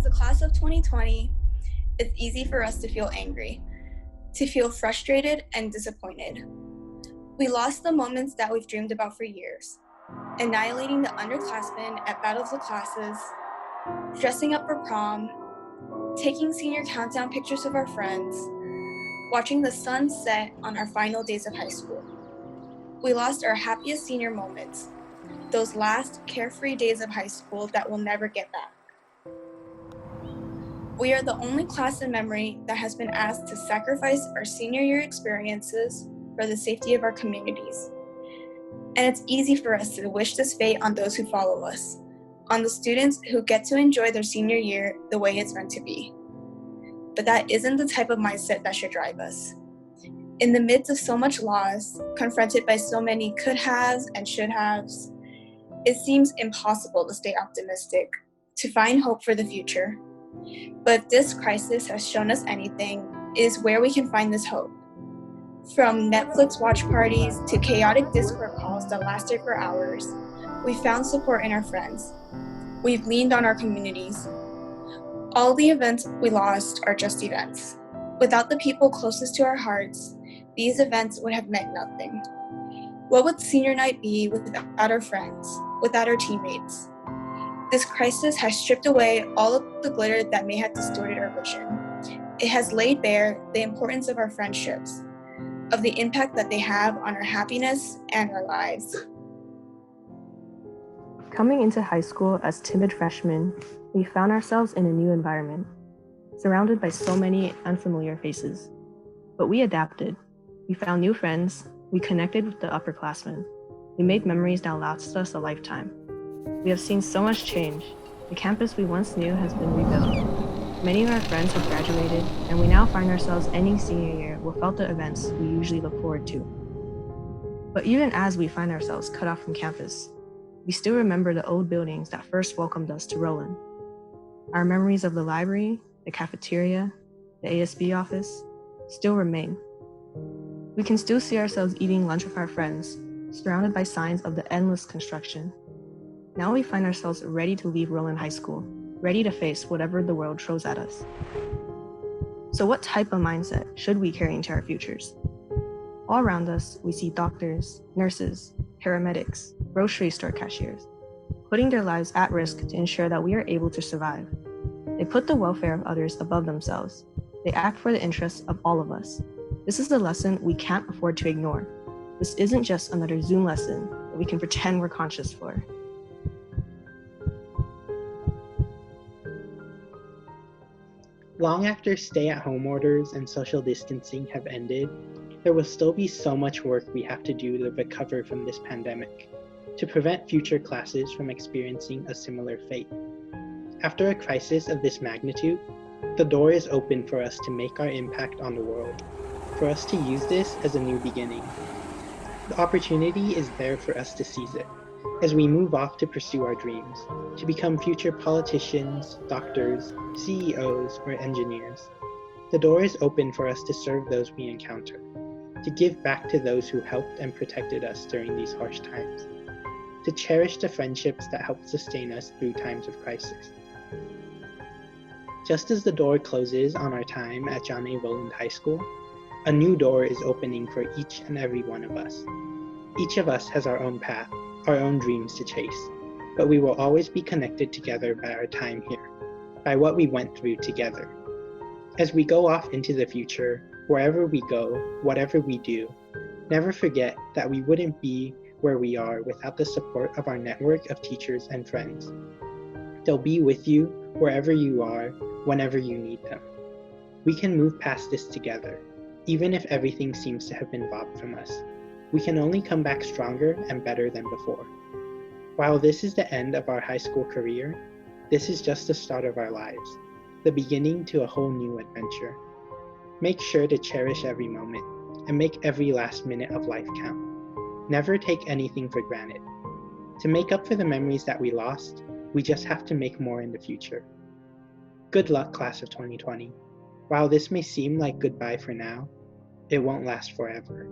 the class of 2020, it's easy for us to feel angry, to feel frustrated and disappointed. We lost the moments that we've dreamed about for years, annihilating the underclassmen at battles of classes, dressing up for prom, taking senior countdown pictures of our friends, watching the sun set on our final days of high school. We lost our happiest senior moments, those last carefree days of high school that we'll never get back. We are the only class in memory that has been asked to sacrifice our senior year experiences for the safety of our communities. And it's easy for us to wish this fate on those who follow us, on the students who get to enjoy their senior year the way it's meant to be. But that isn't the type of mindset that should drive us. In the midst of so much loss, confronted by so many could-haves and should-haves, it seems impossible to stay optimistic, to find hope for the future. But if this crisis has shown us anything, it is where we can find this hope. From Netflix watch parties to chaotic Discord calls that lasted for hours, we found support in our friends. We've leaned on our communities. All the events we lost are just events. Without the people closest to our hearts, these events would have meant nothing. What would senior night be without our friends, without our teammates? This crisis has stripped away all of the glitter that may have distorted our vision. It has laid bare the importance of our friendships, of the impact that they have on our happiness and our lives. Coming into high school as timid freshmen, we found ourselves in a new environment, surrounded by so many unfamiliar faces. But we adapted. We found new friends. We connected with the upperclassmen. We made memories that last us a lifetime. We have seen so much change. The campus we once knew has been rebuilt. Many of our friends have graduated, and we now find ourselves ending senior year without the events we usually look forward to. But even as we find ourselves cut off from campus, we still remember the old buildings that first welcomed us to Rowland. Our memories of the library, the cafeteria, the ASB office still remain. We can still see ourselves eating lunch with our friends, surrounded by signs of the endless construction. Now we find ourselves ready to leave Rowland High School, ready to face whatever the world throws at us. So what type of mindset should we carry into our futures? All around us, we see doctors, nurses, paramedics, grocery store cashiers, putting their lives at risk to ensure that we are able to survive. They put the welfare of others above themselves. They act for the interests of all of us. This is the lesson we can't afford to ignore. This isn't just another Zoom lesson that we can pretend we're conscious for. Long after stay-at-home orders and social distancing have ended, there will still be so much work we have to do to recover from this pandemic, to prevent future classes from experiencing a similar fate. After a crisis of this magnitude, the door is open for us to make our impact on the world, for us to use this as a new beginning. The opportunity is there for us to seize it, as we move off to pursue our dreams, to become future politicians, doctors, CEOs, or engineers. The door is open for us to serve those we encounter, to give back to those who helped and protected us during these harsh times, to cherish the friendships that help sustain us through times of crisis. Just as the door closes on our time at John A. Rowland High School, a new door is opening for each and every one of us. Each of us has our own path, our own dreams to chase, but we will always be connected together by our time here, by what we went through together. As we go off into the future, wherever we go, whatever we do, never forget that we wouldn't be where we are without the support of our network of teachers and friends. They'll be with you wherever you are, whenever you need them. We can move past this together, even if everything seems to have been robbed from us. We can only come back stronger and better than before. While this is the end of our high school career, this is just the start of our lives, the beginning to a whole new adventure. Make sure to cherish every moment and make every last minute of life count. Never take anything for granted. To make up for the memories that we lost, we just have to make more in the future. Good luck, class of 2020. While this may seem like goodbye for now, it won't last forever.